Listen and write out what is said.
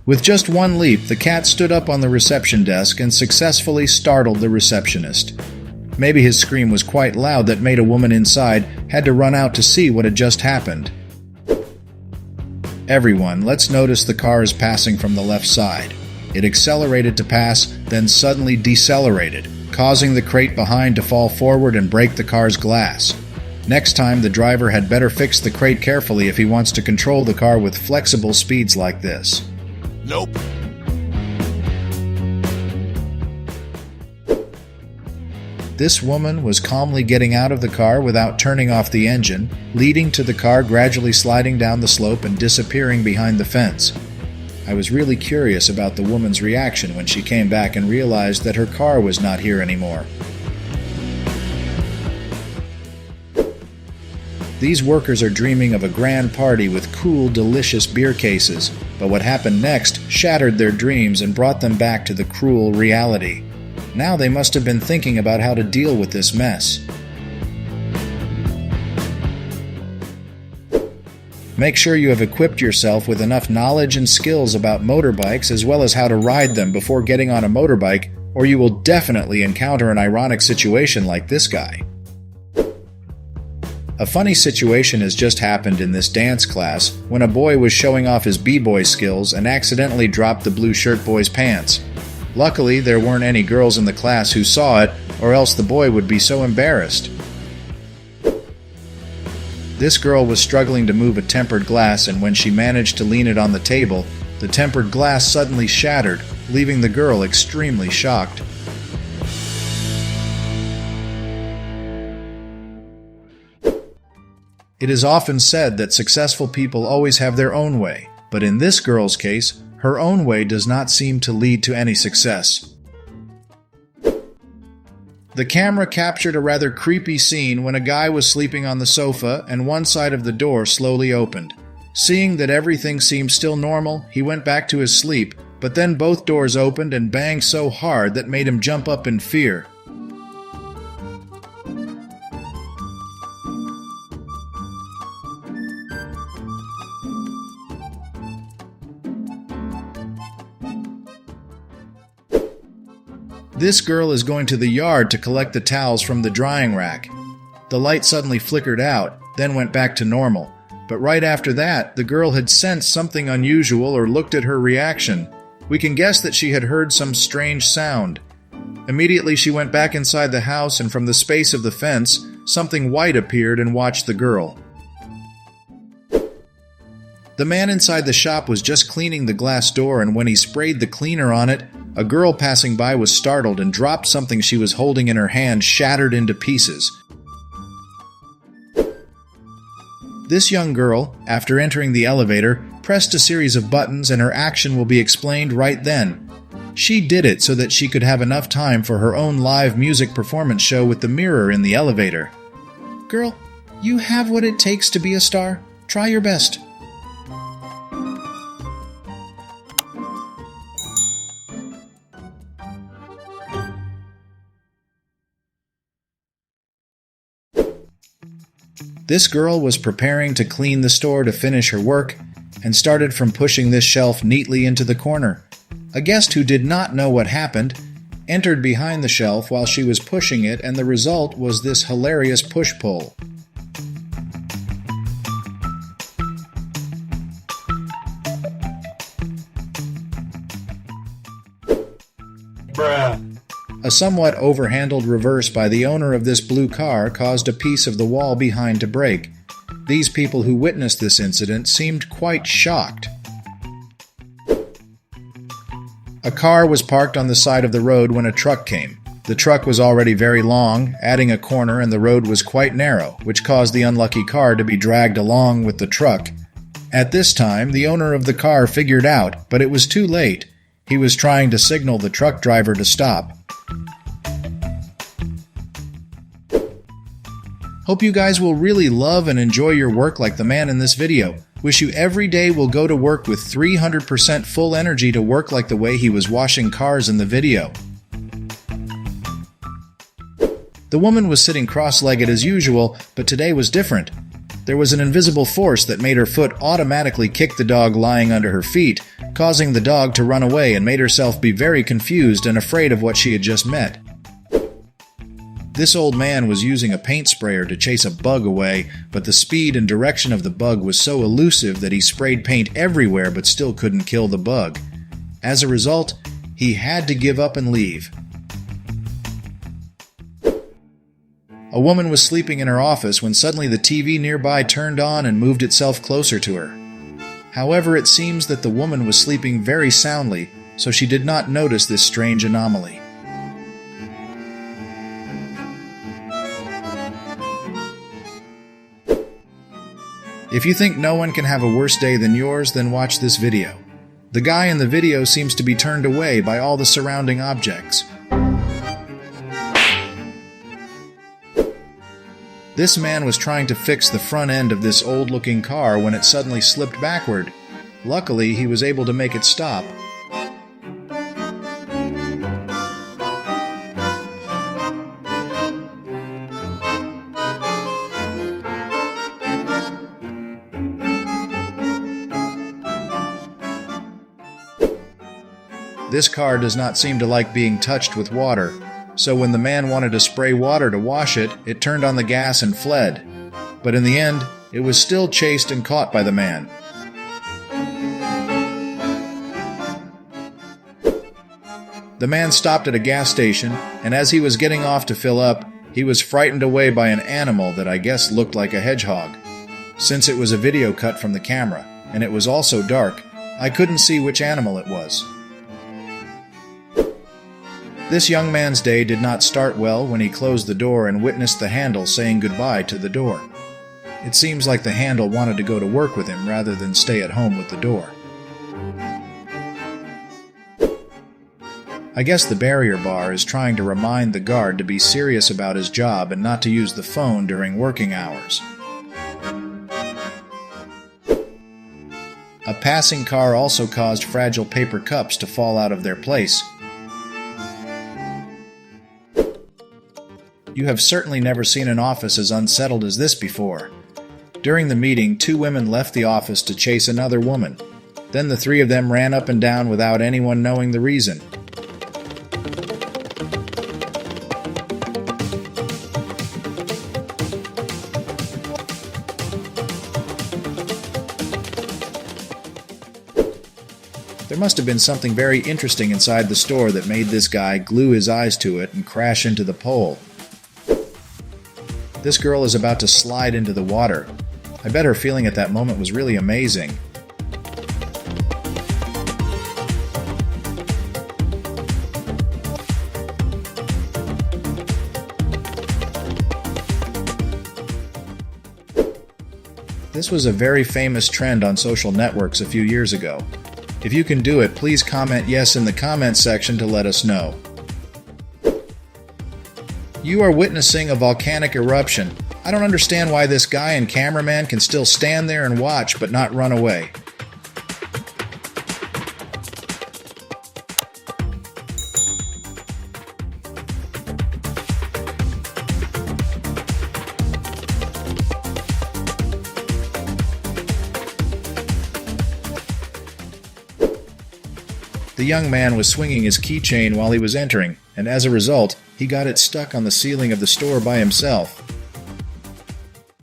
With just one leap, the cat stood up on the reception desk and successfully startled the receptionist. Maybe his scream was quite loud that made a woman inside had to run out to see what had just happened. Everyone, let's notice the car is passing from the left side. It accelerated to pass, then suddenly decelerated, causing the crate behind to fall forward and break the car's glass. Next time, the driver had better fix the crate carefully if he wants to control the car with flexible speeds like this. Nope. This woman was calmly getting out of the car without turning off the engine, leading to the car gradually sliding down the slope and disappearing behind the fence. I was really curious about the woman's reaction when she came back and realized that her car was not here anymore. These workers are dreaming of a grand party with cool, delicious beer cases, but what happened next shattered their dreams and brought them back to the cruel reality. Now they must have been thinking about how to deal with this mess. Make sure you have equipped yourself with enough knowledge and skills about motorbikes as well as how to ride them before getting on a motorbike, or you will definitely encounter an ironic situation like this guy. A funny situation has just happened in this dance class when a boy was showing off his b-boy skills and accidentally dropped the blue shirt boy's pants. Luckily, there weren't any girls in the class who saw it, or else the boy would be so embarrassed. This girl was struggling to move a tempered glass, and when she managed to lean it on the table, the tempered glass suddenly shattered, leaving the girl extremely shocked. It is often said that successful people always have their own way, but in this girl's case, her own way does not seem to lead to any success. The camera captured a rather creepy scene when a guy was sleeping on the sofa and one side of the door slowly opened. Seeing that everything seemed still normal, he went back to his sleep, but then both doors opened and banged so hard that made him jump up in fear. This girl is going to the yard to collect the towels from the drying rack. The light suddenly flickered out, then went back to normal. But right after that, the girl had sensed something unusual or looked at her reaction. We can guess that she had heard some strange sound. Immediately she went back inside the house, and from the space of the fence, something white appeared and watched the girl. The man inside the shop was just cleaning the glass door, and when he sprayed the cleaner on it, a girl passing by was startled and dropped something she was holding in her hand, shattered into pieces. This young girl, after entering the elevator, pressed a series of buttons, and her action will be explained right then. She did it so that she could have enough time for her own live music performance show with the mirror in the elevator. Girl, you have what it takes to be a star. Try your best. This girl was preparing to clean the store to finish her work and started from pushing this shelf neatly into the corner. A guest who did not know what happened entered behind the shelf while she was pushing it, and the result was this hilarious push-pull. Bruh. A somewhat overhandled reverse by the owner of this blue car caused a piece of the wall behind to break. These people who witnessed this incident seemed quite shocked. A car was parked on the side of the road when a truck came. The truck was already very long, adding a corner, and the road was quite narrow, which caused the unlucky car to be dragged along with the truck. At this time, the owner of the car figured out, but it was too late. He was trying to signal the truck driver to stop. Hope you guys will really love and enjoy your work like the man in this video. Wish you every day will go to work with 300% full energy to work like the way he was washing cars in the video. The woman was sitting cross-legged as usual, but today was different. There was an invisible force that made her foot automatically kick the dog lying under her feet, causing the dog to run away and made herself be very confused and afraid of what she had just met. This old man was using a paint sprayer to chase a bug away, but the speed and direction of the bug was so elusive that he sprayed paint everywhere but still couldn't kill the bug. As a result, he had to give up and leave. A woman was sleeping in her office when suddenly the TV nearby turned on and moved itself closer to her. However, it seems that the woman was sleeping very soundly, so she did not notice this strange anomaly. If you think no one can have a worse day than yours, then watch this video. The guy in the video seems to be turned away by all the surrounding objects. This man was trying to fix the front end of this old-looking car when it suddenly slipped backward. Luckily, he was able to make it stop. This car does not seem to like being touched with water, so when the man wanted to spray water to wash it, it turned on the gas and fled. But in the end, it was still chased and caught by the man. The man stopped at a gas station, and as he was getting off to fill up, he was frightened away by an animal that I guess looked like a hedgehog. Since it was a video cut from the camera, and it was also dark, I couldn't see which animal it was. This young man's day did not start well when he closed the door and witnessed the handle saying goodbye to the door. It seems like the handle wanted to go to work with him rather than stay at home with the door. I guess the barrier bar is trying to remind the guard to be serious about his job and not to use the phone during working hours. A passing car also caused fragile paper cups to fall out of their place. You have certainly never seen an office as unsettled as this before. During the meeting, 2 women left the office to chase another woman. Then the 3 of them ran up and down without anyone knowing the reason. There must have been something very interesting inside the store that made this guy glue his eyes to it and crash into the pole. This girl is about to slide into the water. I bet her feeling at that moment was really amazing. This was a very famous trend on social networks a few years ago. If you can do it, please comment yes in the comments section to let us know. You are witnessing a volcanic eruption. I don't understand why this guy and cameraman can still stand there and watch but not run away. The young man was swinging his keychain while he was entering, and as a result, he got it stuck on the ceiling of the store by himself.